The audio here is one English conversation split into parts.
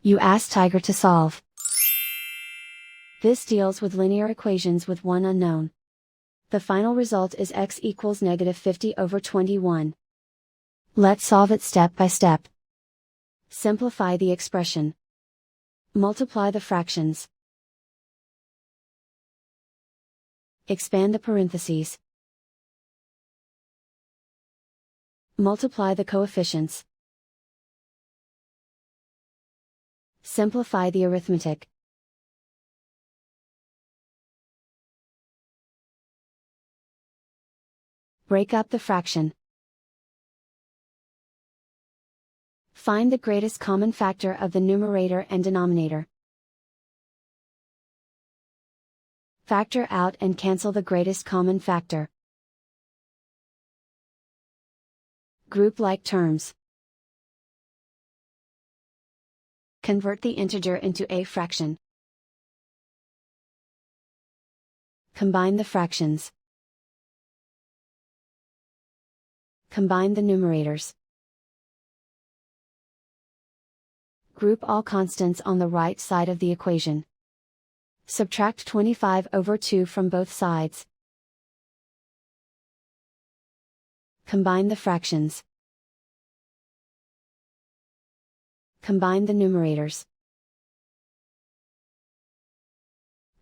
You ask Tiger to solve. This deals with linear equations with one unknown. The final result is x equals -50/21. Let's solve it step by step. Simplify the expression. Multiply the fractions. Expand the parentheses. Multiply the coefficients. Simplify the arithmetic. Break up the fraction. Find the greatest common factor of the numerator and denominator. Factor out and cancel the greatest common factor. Group like terms. Convert the integer into a fraction. Combine the fractions. Combine the numerators. Group all constants on the right side of the equation. Subtract 25/2 from both sides. Combine the fractions. Combine the numerators.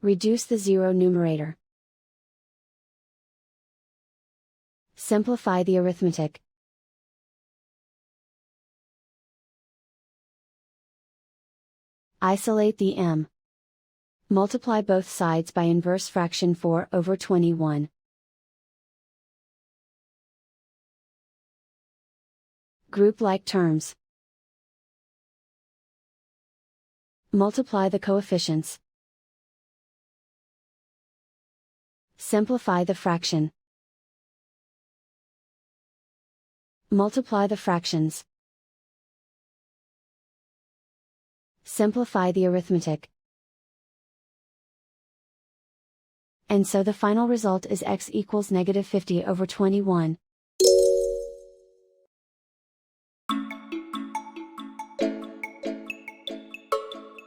Reduce the zero numerator. Simplify the arithmetic. Isolate the m. Multiply both sides by inverse fraction 4/21. Group like terms. Multiply the coefficients. Simplify the fraction. Multiply the fractions. Simplify the arithmetic. And so the final result is x equals -50/21.